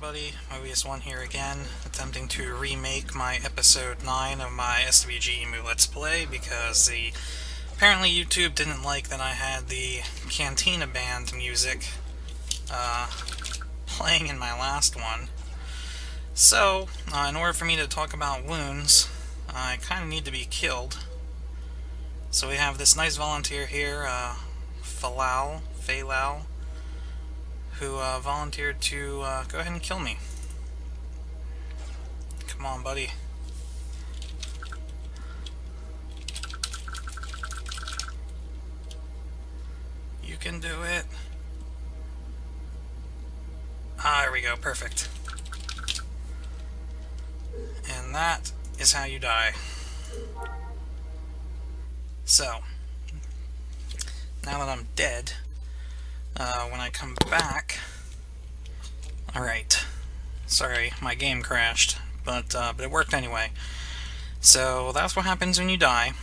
everybody, Mobius1 here again, attempting to remake my episode 9 of my SWGEmu Let's Play because apparently YouTube didn't like that I had the Cantina Band music playing in my last one. So, in order for me to talk about wounds, I kind of need to be killed. So we have this nice volunteer here, Falal, who volunteered to go ahead and kill me. Come on, buddy. You can do it. Ah, there we go, perfect. And that is how you die. So, now that I'm dead, when I come back... Alright. Sorry, my game crashed, but it worked anyway. So, that's what happens when you die.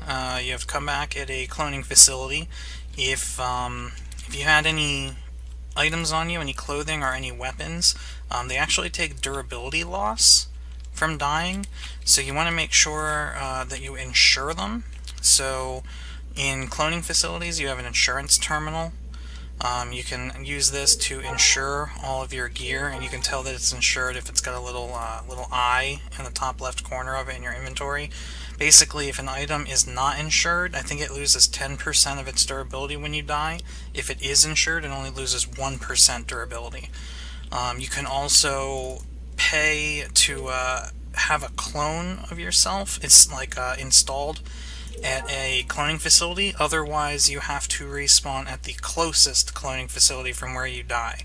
You have to come back at a cloning facility. If you had any items on you, any clothing or any weapons, they actually take durability loss from dying, so you want to make sure that you insure them. So, in cloning facilities, you have an insurance terminal. You can use this to insure all of your gear, and you can tell that it's insured if it's got a little eye in the top left corner of it in your inventory. Basically, if an item is not insured, I think it loses 10% of its durability when you die. If it is insured, it only loses 1% durability. You can also pay to have a clone of yourself. It's like installed at a cloning facility. Otherwise, you have to respawn at the closest cloning facility from where you die.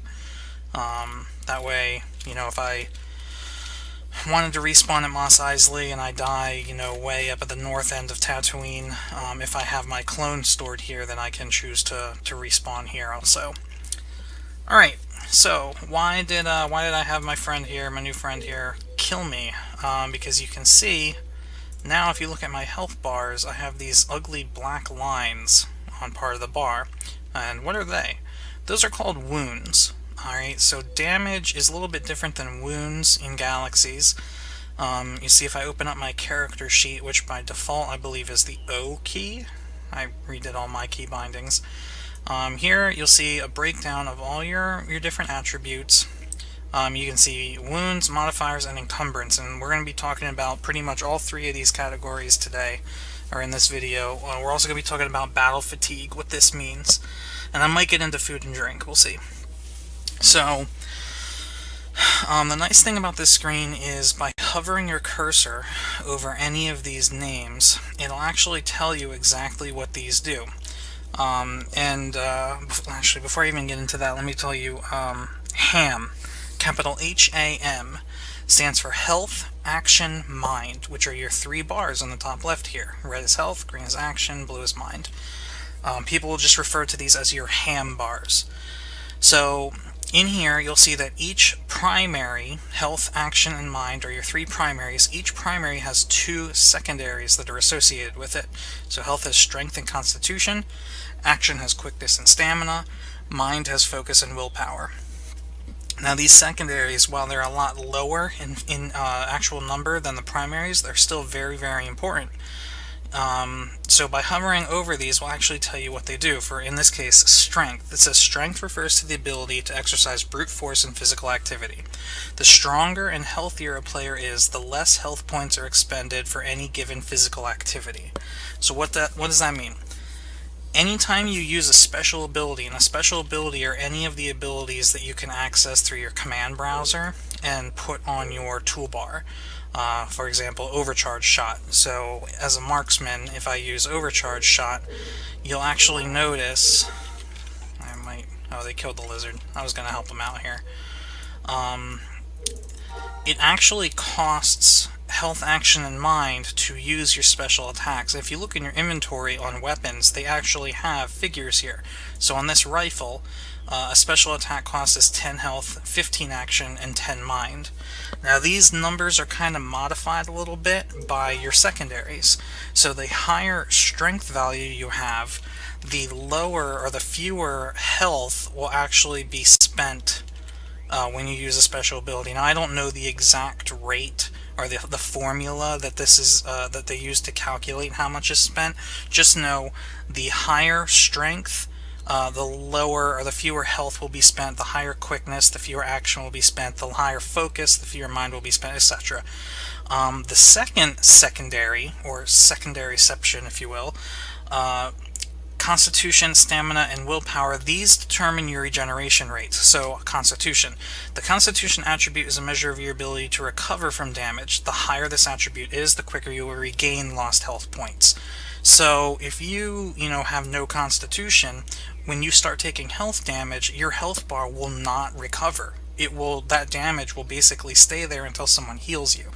That way, you know, if I wanted to respawn at Mos Eisley and I die, you know, way up at the north end of Tatooine, if I have my clone stored here, then I can choose to respawn here also. Alright, so why did I have my friend here, my new friend here, kill me? Because you can see now, if you look at my health bars, I have these ugly black lines on part of the bar. And what are they? Those are called wounds. Alright, so damage is a little bit different than wounds in Galaxies. You see, if I open up my character sheet, which by default I believe is the O key, I redid all my key bindings. Here you'll see a breakdown of all your different attributes. You can see wounds, modifiers, and encumbrance, and we're going to be talking about pretty much all three of these categories today, or in this video. We're also going to be talking about battle fatigue, what this means, and I might get into food and drink, we'll see. So, the nice thing about this screen is by hovering your cursor over any of these names, it'll actually tell you exactly what these do. Actually, before I even get into that, let me tell you, HAM. Capital H-A-M stands for Health, Action, Mind, which are your three bars on the top left here. Red is health, green is action, blue is mind. People will just refer to these as your HAM bars. So in here you'll see that each primary, health, action, and mind, are your three primaries. Each primary has two secondaries that are associated with it. So health has strength and constitution, action has quickness and stamina, mind has focus and willpower. Now these secondaries, while they're a lot lower in actual number than the primaries, they're still very, very important. So by hovering over these, we'll actually tell you what they do. For, in this case, strength. It says strength refers to the ability to exercise brute force in physical activity. The stronger and healthier a player is, the less health points are expended for any given physical activity. So what does that mean? Anytime you use a special ability, and a special ability are any of the abilities that you can access through your command browser and put on your toolbar. For example, overcharge shot. So as a marksman, if I use overcharge shot, you'll actually notice... Oh, they killed the lizard. I was going to help them out here. It actually costs health, action, and mind to use your special attacks. If you look in your inventory on weapons, they actually have figures here. So on this rifle, a special attack cost is 10 health, 15 action, and 10 mind. Now these numbers are kind of modified a little bit by your secondaries. So the higher strength value you have, the lower or the fewer health will actually be spent when you use a special ability. Now, I don't know the exact rate or the formula that this is that they use to calculate how much is spent. Just know the higher strength, the lower or the fewer health will be spent, the higher quickness, the fewer action will be spent, the higher focus, the fewer mind will be spent, etc. The second secondary, or secondaryception, if you will, Constitution, stamina, and willpower, these determine your regeneration rate. So, Constitution. The Constitution attribute is a measure of your ability to recover from damage. The higher this attribute is, the quicker you will regain lost health points. So, if you have no Constitution, when you start taking health damage, your health bar will not recover. That damage will basically stay there until someone heals you.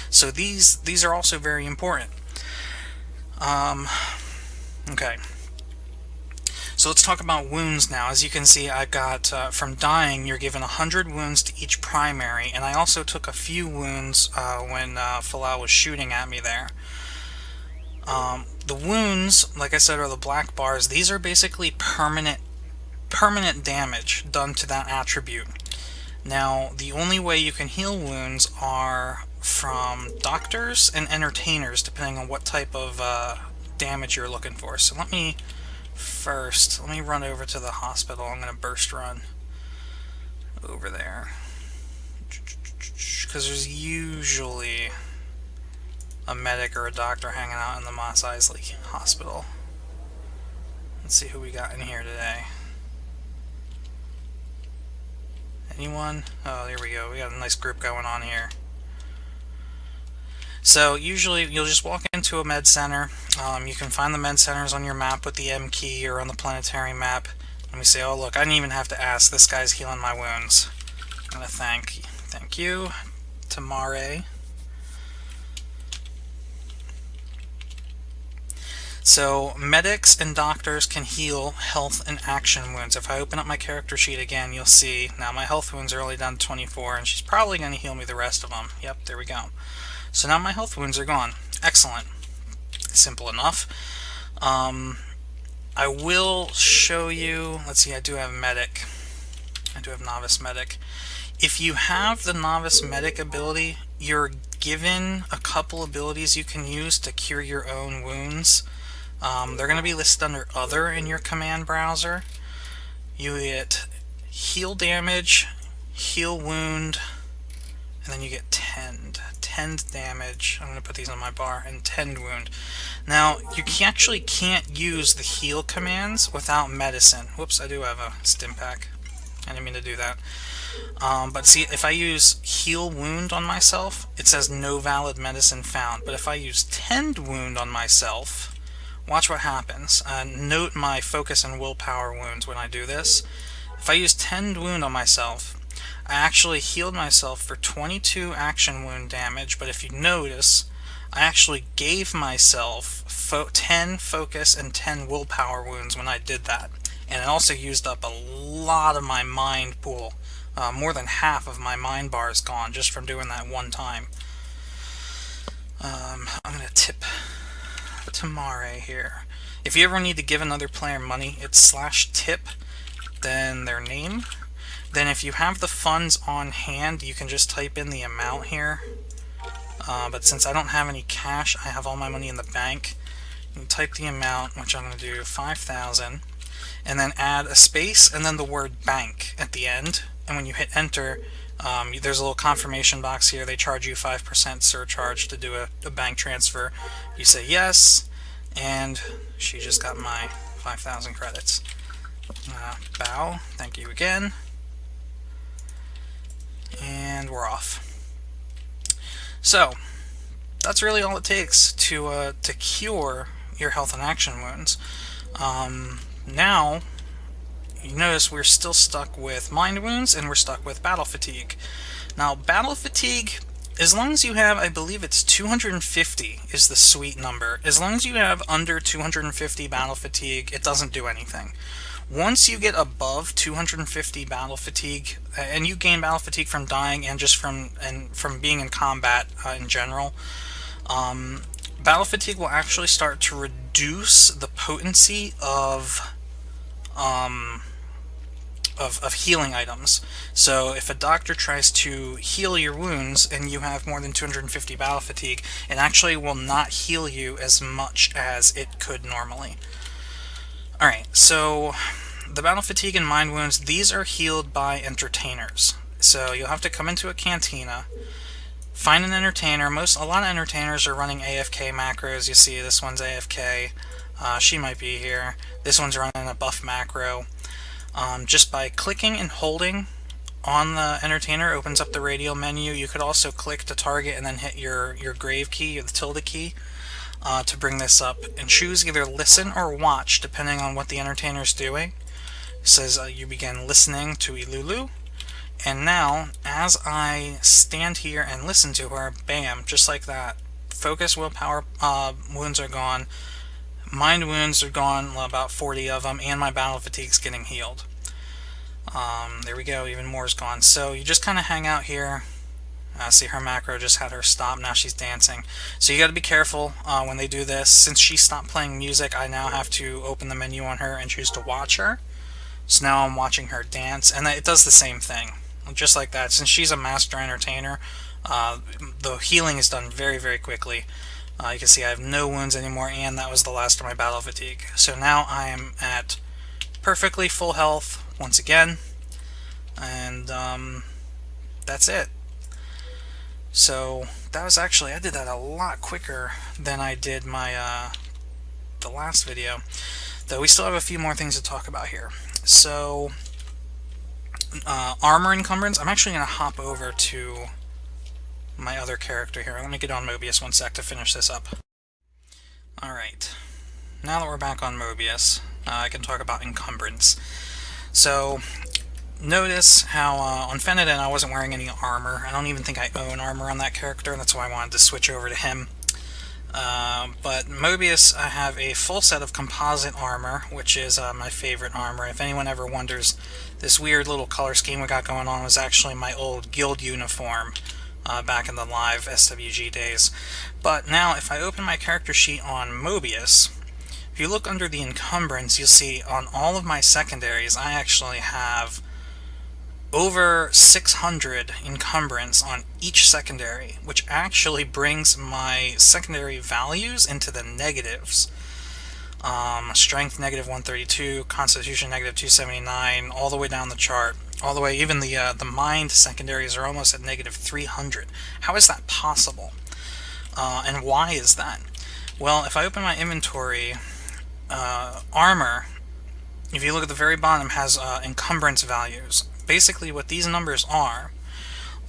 So these are also very important. Okay. So let's talk about wounds now. As you can see, I got, from dying, you're given 100 wounds to each primary, and I also took a few wounds when Falal was shooting at me there. The wounds, like I said, are the black bars. These are basically permanent damage done to that attribute. Now, the only way you can heal wounds are from doctors and entertainers, depending on what type of damage you're looking for. So let me run over to the hospital. I'm going to burst run over there, because there's usually a medic or a doctor hanging out in the Mos Eisley Hospital. Let's see who we got in here today. Anyone? Oh, there we go. We got a nice group going on here. So usually you'll just walk into a med center. You can find the med centers on your map with the M key or on the planetary map. Let me say, oh look, I didn't even have to ask. This guy's healing my wounds. I'm gonna thank you, Tamare. So medics and doctors can heal health and action wounds. If I open up my character sheet again, you'll see now my health wounds are only down to 24, and she's probably going to heal me the rest of them. Yep, there we go. So now my health wounds are gone. Excellent. Simple enough. I will show you, let's see, I do have medic. I do have novice medic. If you have the novice medic ability, you're given a couple abilities you can use to cure your own wounds. They're going to be listed under Other in your command browser. You get heal damage, heal wound, and then you get tend damage. I'm going to put these on my bar, and tend wound. Now, you actually can't use the heal commands without medicine. Whoops, I do have a stim pack. I didn't mean to do that. But see, if I use heal wound on myself, it says no valid medicine found. But if I use tend wound on myself, watch what happens. Note my focus and willpower wounds when I do this. If I use tend wound on myself, I actually healed myself for 22 action wound damage, but if you notice, I actually gave myself 10 focus and 10 willpower wounds when I did that. And it also used up a lot of my mind pool. More than half of my mind bar is gone just from doing that one time. I'm going to tip Tamare here. If you ever need to give another player money, it's /tip, then their name. Then if you have the funds on hand, you can just type in the amount here. But since I don't have any cash, I have all my money in the bank. You can type the amount, which I'm going to do 5,000, and then add a space and then the word bank at the end. And when you hit enter, there's a little confirmation box here. They charge you 5% surcharge to do a bank transfer. You say yes, and she just got my 5,000 credits. Bow, thank you again. And we're off. So, that's really all it takes to cure your health and action wounds. Now, you notice we're still stuck with mind wounds and we're stuck with battle fatigue. Now, battle fatigue, as long as you have, I believe it's 250 is the sweet number. As long as you have under 250 battle fatigue, it doesn't do anything. Once you get above 250 battle fatigue, and you gain battle fatigue from dying and just from being in combat in general, battle fatigue will actually start to reduce the potency of of healing items. So if a doctor tries to heal your wounds and you have more than 250 battle fatigue, it actually will not heal you as much as it could normally. Alright, so the battle fatigue and mind wounds, these are healed by entertainers. So you'll have to come into a cantina, find an entertainer. A lot of entertainers are running AFK macros. You see this one's AFK. She might be here. This one's running a buff macro. Just by clicking and holding on the entertainer opens up the radial menu. You could also click to target and then hit your grave key or the tilde key to bring this up, and choose either listen or watch depending on what the entertainer is doing. It says you begin listening to Ilulu. And now, as I stand here and listen to her, bam, just like that, focus willpower wounds are gone, mind wounds are gone, about 40 of them, and my battle fatigue's getting healed. There we go, even more is gone. So you just kind of hang out here. See, her macro just had her stop, now she's dancing. So you got to be careful when they do this. Since she stopped playing music, I now have to open the menu on her and choose to watch her. So now I'm watching her dance, and it does the same thing. Just like that, since she's a master entertainer, the healing is done very, very quickly. You can see I have no wounds anymore, and that was the last of my battle fatigue. So now I am at perfectly full health once again, and that's it. So that was actually, I did that a lot quicker than I did my the last video, though we still have a few more things to talk about here. So armor encumbrance, I'm actually going to hop over to my other character here. Let me get on Mobius one sec to finish this up. Alright, now that we're back on Mobius, I can talk about encumbrance. So, notice how on Fenadin I wasn't wearing any armor. I don't even think I own armor on that character, that's why I wanted to switch over to him. But Mobius, I have a full set of composite armor, which is my favorite armor. If anyone ever wonders, this weird little color scheme we got going on was actually my old guild uniform back in the live SWG days. But now, if I open my character sheet on Mobius, if you look under the encumbrance, you'll see on all of my secondaries, I actually have over 600 encumbrance on each secondary, which actually brings my secondary values into the negatives. Strength negative 132, Constitution negative 279, all the way down the chart. All the way, even the mind secondaries are almost at negative 300. How is that possible? And why is that? Well, if I open my inventory, armor, if you look at the very bottom, has encumbrance values. Basically, what these numbers are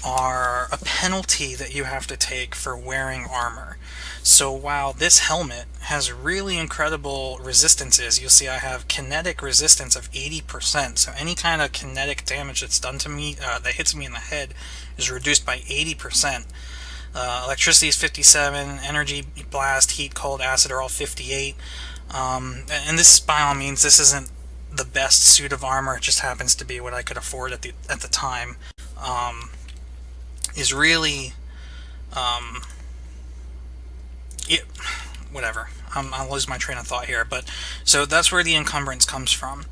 a penalty that you have to take for wearing armor. So while this helmet has really incredible resistances, you'll see I have kinetic resistance of 80%, so any kind of kinetic damage that's done to me, that hits me in the head, is reduced by 80%. Electricity is 57, energy, blast, heat, cold, acid are all 58. And this, by all means, this isn't the best suit of armor, it just happens to be what I could afford at the time. Is really, whatever. I'll lose my train of thought here, but so that's where the encumbrance comes from.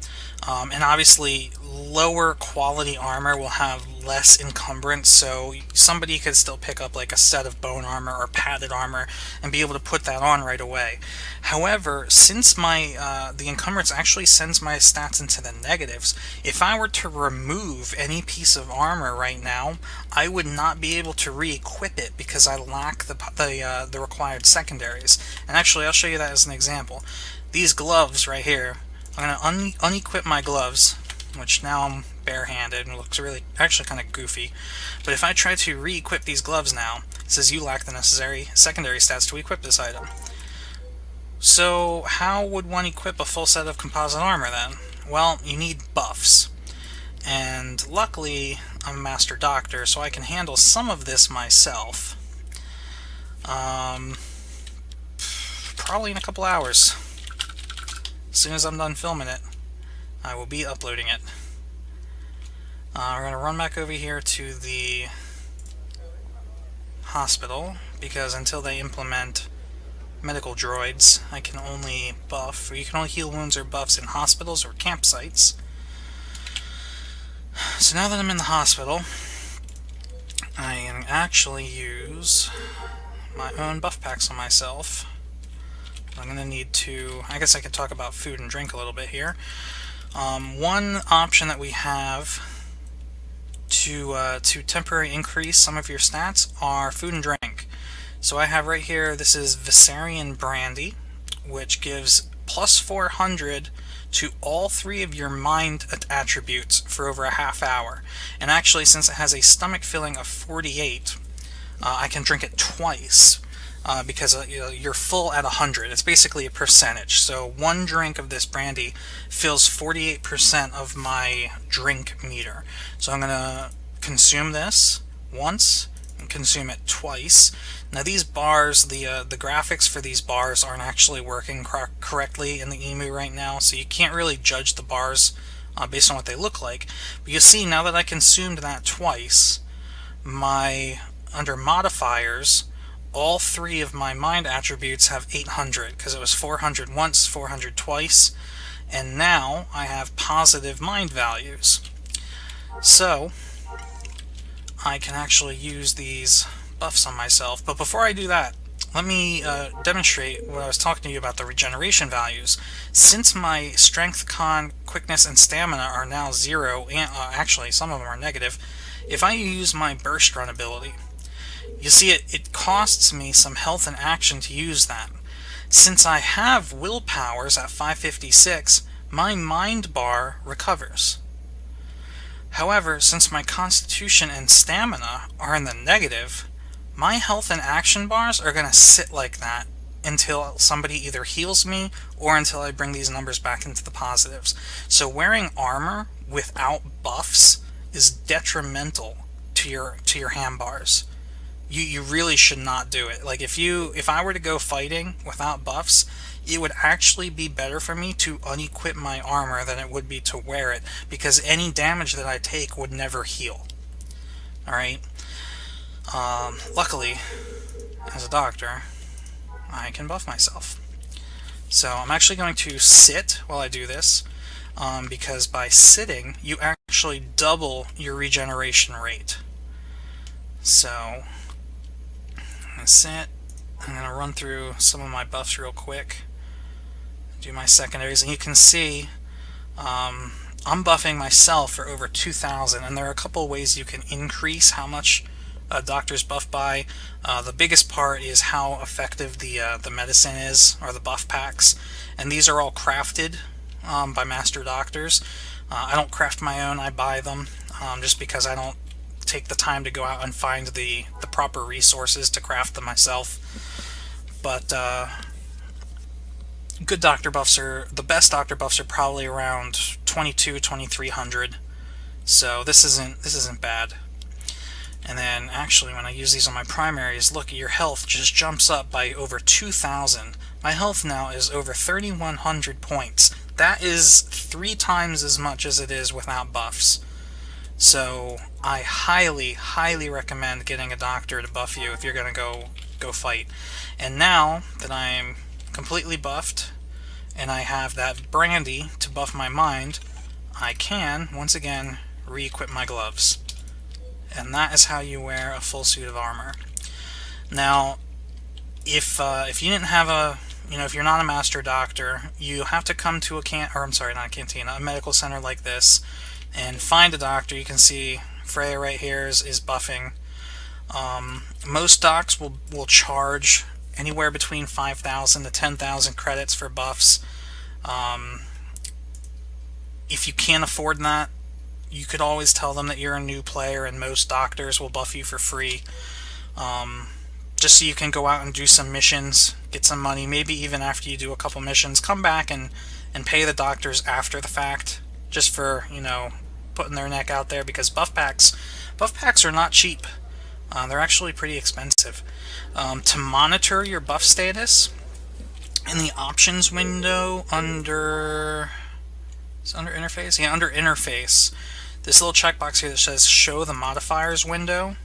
And obviously, lower quality armor will have less encumbrance, so somebody could still pick up like a set of bone armor or padded armor and be able to put that on right away. However, since my the encumbrance actually sends my stats into the negatives, if I were to remove any piece of armor right now, I would not be able to re-equip it because I lack the required secondaries. And actually, I'll show you that as an example. These gloves right here, I'm going to unequip my gloves, which now I'm barehanded and it looks really, actually kind of goofy. But if I try to re-equip these gloves now, it says you lack the necessary secondary stats to equip this item. So how would one equip a full set of composite armor then? Well, you need buffs. And luckily, I'm a master doctor, so I can handle some of this myself. Probably in a couple hours. As soon as I'm done filming it, I will be uploading it. We're going to run back over here to the hospital, because until they implement medical droids, I can only buff, or you can only heal wounds or buffs in hospitals or campsites. So now that I'm in the hospital, I can actually use my own buff packs on myself. I'm going to need to, I guess I could talk about food and drink a little bit here. One option that we have to temporarily increase some of your stats are food and drink. So I have right here, this is Viserion Brandy, which gives plus 400 to all 3 of your mind attributes for over a half hour. And actually, since it has a stomach filling of 48, I can drink it twice because you're full at 100. It's basically a percentage. So one drink of this brandy fills 48% of my drink meter. So I'm going to consume this once and consume it twice. Now these bars, the graphics for these bars aren't actually working correctly in the Emu right now, so you can't really judge the bars based on what they look like. But you see, now that I consumed that twice, under modifiers, all 3 of my mind attributes have 800, because it was 400 once, 400 twice, and now I have positive mind values. So I can actually use these buffs on myself. But before I do that, let me demonstrate what I was talking to you about, the regeneration values. Since my strength, con, quickness, and stamina are now 0, and actually some of them are negative, if I use my burst run ability, you see it costs me some health and action to use that. Since I have will powers at 556, my mind bar recovers. However, since my constitution and stamina are in the negative, my health and action bars are going to sit like that until somebody either heals me or until I bring these numbers back into the positives. So wearing armor without buffs is detrimental to your hand bars. You really should not do it. Like if I were to go fighting without buffs, it would actually be better for me to unequip my armor than it would be to wear it, because any damage that I take would never heal. Alright? Luckily, as a doctor, I can buff myself. So I'm actually going to sit while I do this, because by sitting, you actually double your regeneration rate. So I'm going to sit. I'm going to run through some of my buffs real quick, do my secondaries, and you can see I'm buffing myself for over 2,000, and there are a couple ways you can increase how much doctors buff by. The biggest part is how effective the medicine is, or the buff packs, and these are all crafted by master doctors. I don't craft my own, I buy them, just because I don't take the time to go out and find the proper resources to craft them myself. But good doctor buffs the best doctor buffs are probably around 2,300. So this isn't bad. And then actually when I use these on my primaries, look, your health just jumps up by over 2,000. My health now is over 3,100 points. That is 3 times as much as it is without buffs. So I highly, highly recommend getting a doctor to buff you if you're going to go fight. And now that I'm completely buffed and I have that brandy to buff my mind, I can once again re-equip my gloves. And that is how you wear a full suit of armor. Now, if you didn't have if you're not a master doctor, you have to come to a medical center like this and find a doctor. You can see Freya right here is buffing. Most docs will charge anywhere between 5,000 to 10,000 credits for buffs. If you can't afford that, you could always tell them that you're a new player, and most doctors will buff you for free. Just so you can go out and do some missions, get some money, maybe even after you do a couple missions, come back and pay the doctors after the fact, just for, putting their neck out there, because buff packs are not cheap. They're actually pretty expensive. To monitor your buff status, in the options window under interface? Yeah, under interface, this little checkbox here that says show the modifiers window,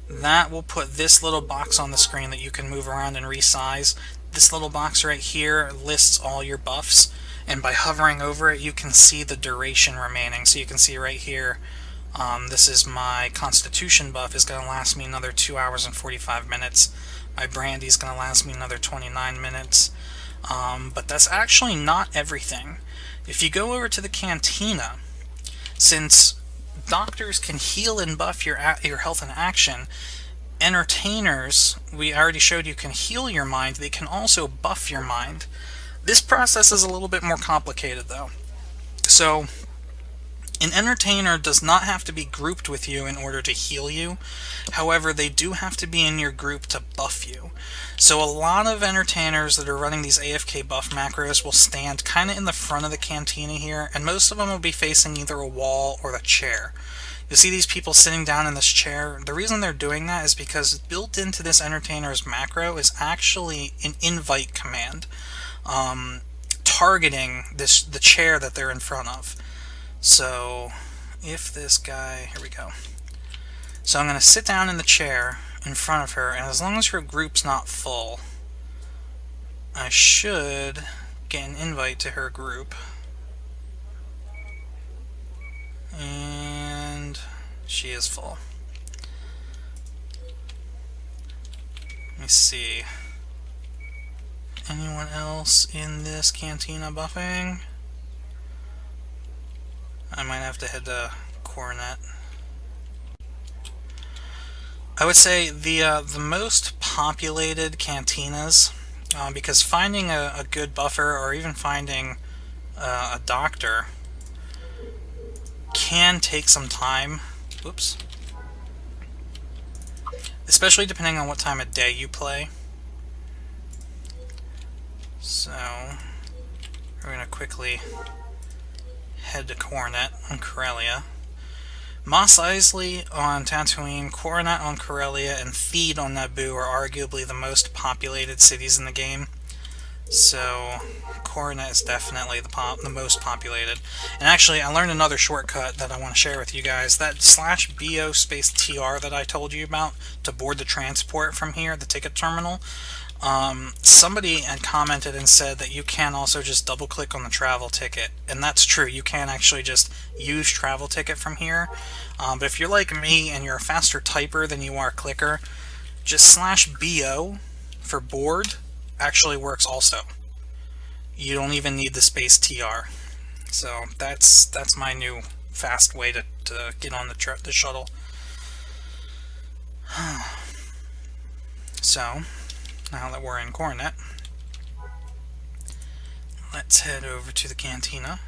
that will put this little box on the screen that you can move around and resize. This little box right here lists all your buffs, and by hovering over it you can see the duration remaining. So you can see right here This is my Constitution buff, is going to last me another 2 hours and 45 minutes. My Brandy's going to last me another 29 minutes. But that's actually not everything. If you go over to the Cantina, since doctors can heal and buff your health in action, entertainers, we already showed you, can heal your mind. They can also buff your mind. This process is a little bit more complicated, though. So, an entertainer does not have to be grouped with you in order to heal you. However, they do have to be in your group to buff you. So a lot of entertainers that are running these AFK buff macros will stand kind of in the front of the Cantina here, and most of them will be facing either a wall or a chair. You'll see these people sitting down in this chair. The reason they're doing that is because built into this entertainer's macro is actually an invite command, targeting the chair that they're in front of. So, if this guy... Here we go. So I'm going to sit down in the chair in front of her, and as long as her group's not full, I should get an invite to her group. And she is full. Let me see. Anyone else in this Cantina buffing? I might have to head to Coronet. I would say the most populated cantinas, because finding a good buffer or even finding a doctor can take some time. Whoops. Especially depending on what time of day you play. So, we're going to quickly head to Coronet on Corellia. Mos Eisley on Tatooine, Coronet on Corellia, and Theed on Naboo are arguably the most populated cities in the game. So, Coronet is definitely the most populated. And actually, I learned another shortcut that I want to share with you guys. That /BO space TR that I told you about to board the transport from here, the ticket terminal. Somebody had commented and said that you can also just double click on the travel ticket, and that's true. You can actually just use travel ticket from here, but if you're like me and you're a faster typer than you are a clicker, just /BO for board actually works also. You don't even need the space TR. So that's my new fast way to get on the shuttle. So, now that we're in Coronet, let's head over to the Cantina,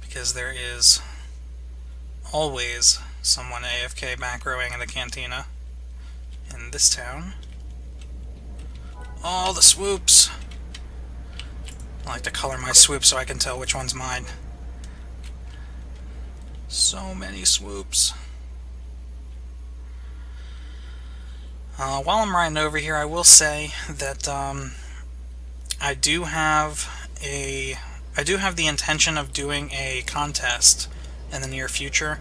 because there is always someone AFK macroing in the Cantina in this town. All the swoops! I like to color my swoops so I can tell which one's mine. So many swoops. While I'm riding over here, I will say that I do have the intention of doing a contest in the near future.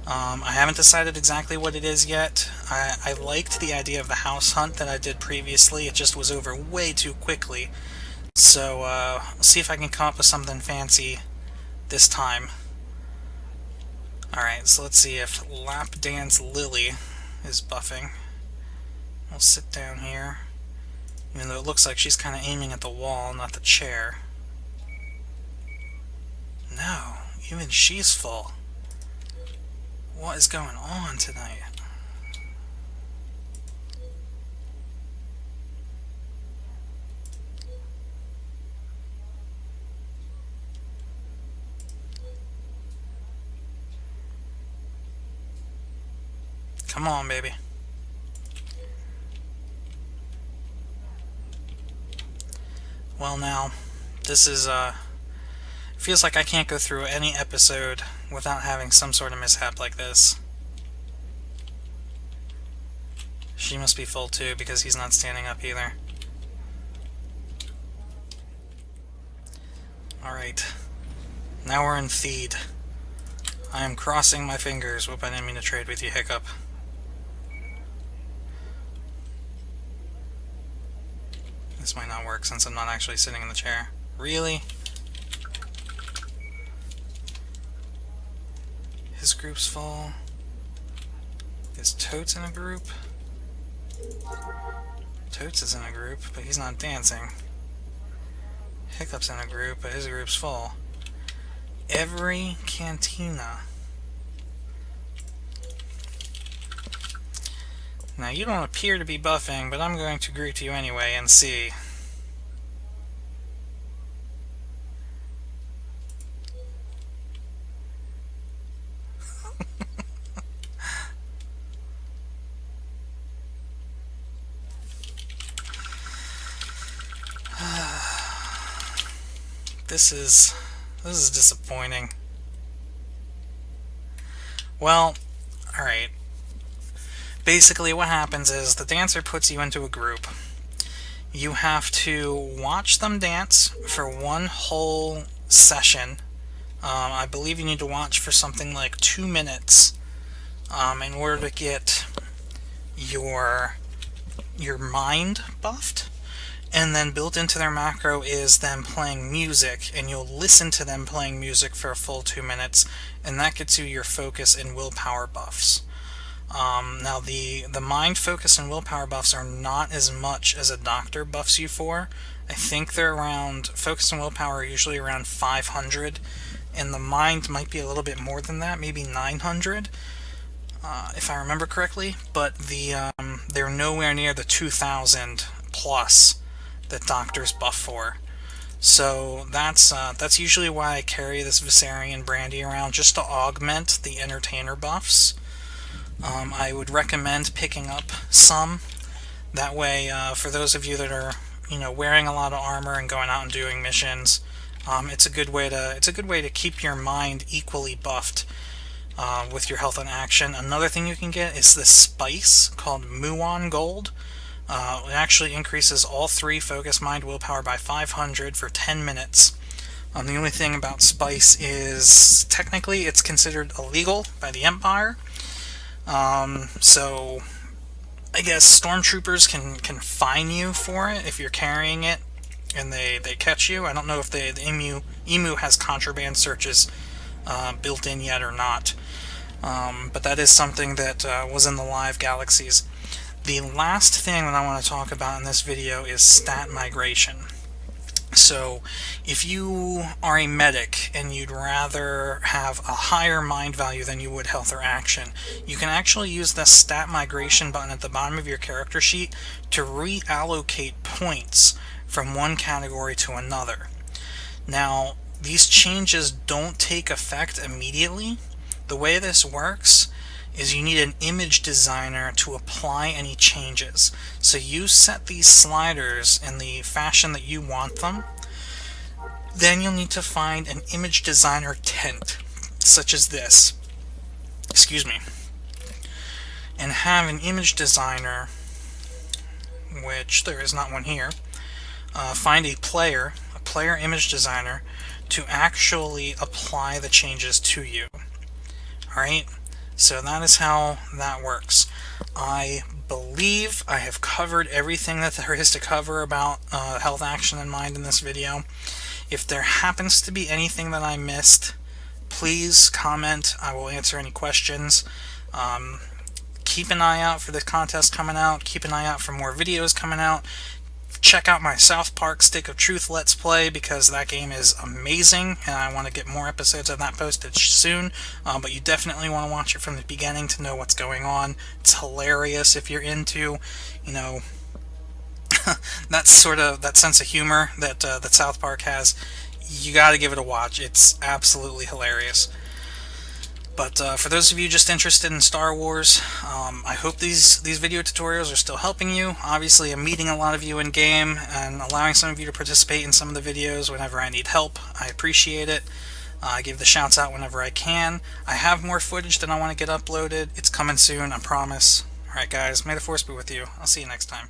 I haven't decided exactly what it is yet. I liked the idea of the house hunt that I did previously. It just was over way too quickly. So I'll see if I can come up with something fancy this time. Alright, so let's see if Lap Dance Lily is buffing. We'll sit down here, even though it looks like she's kind of aiming at the wall, not the chair. No, even she's full. What is going on tonight? Come on, baby. Well, now, this is, feels like I can't go through any episode without having some sort of mishap like this. She must be full too, because he's not standing up either. Alright. Now we're in Theed. I am crossing my fingers. Whoop, I didn't mean to trade with you, Hiccup. This might not work since I'm not actually sitting in the chair. Really? His group's full. Is Totes in a group? Totes is in a group, but he's not dancing. Hiccup's in a group, but his group's full. Every cantina. Now, you don't appear to be buffing, but I'm going to greet you anyway and see. This is disappointing. Well, alright. Basically what happens is the dancer puts you into a group. You have to watch them dance for one whole session. I believe you need to watch for something like 2 minutes in order to get your mind buffed. And then built into their macro is them playing music, and you'll listen to them playing music for a full 2 minutes, and that gets you your focus and willpower buffs. Now the mind, focus, and willpower buffs are not as much as a doctor buffs you for. I think they're around, focus and willpower are usually around 500, and the mind might be a little bit more than that, maybe 900, if I remember correctly, but they're nowhere near the 2,000 plus that doctors buff for. So that's usually why I carry this Viserion Brandy around, just to augment the entertainer buffs. I would recommend picking up some. That way, for those of you that are, wearing a lot of armor and going out and doing missions, it's a good way to keep your mind equally buffed with your health and action. Another thing you can get is this spice called Muon Gold. It actually increases all 3 focus, mind, willpower by 500 for 10 minutes. The only thing about spice is technically it's considered illegal by the Empire. So I guess stormtroopers can fine you for it if you're carrying it and they catch you. I don't know if the Emu has contraband searches built in yet or not. But that is something that was in the live galaxies. The last thing that I want to talk about in this video is stat migration. So, if you are a medic and you'd rather have a higher mind value than you would health or action, you can actually use the stat migration button at the bottom of your character sheet to reallocate points from one category to another. Now, these changes don't take effect immediately. The way this works is you need an image designer to apply any changes. So you set these sliders in the fashion that you want them. Then you'll need to find an image designer tent, such as this. Excuse me. And have an image designer, which there is not one here, find a player image designer to actually apply the changes to you. Alright? So that is how that works. I believe I have covered everything that there is to cover about health, action, and mind in this video. If there happens to be anything that I missed, please comment. I will answer any questions. Keep an eye out for the contest coming out. Keep an eye out for more videos coming out. Check out my South Park Stick of Truth Let's Play, because that game is amazing, and I want to get more episodes of that posted soon, but you definitely want to watch it from the beginning to know what's going on. It's hilarious if you're into, that sense of humor that South Park has. You got to give it a watch. It's absolutely hilarious. But for those of you just interested in Star Wars, I hope these video tutorials are still helping you. Obviously, I'm meeting a lot of you in-game and allowing some of you to participate in some of the videos whenever I need help. I appreciate it. I give the shouts out whenever I can. I have more footage that I want to get uploaded. It's coming soon, I promise. Alright guys, may the Force be with you. I'll see you next time.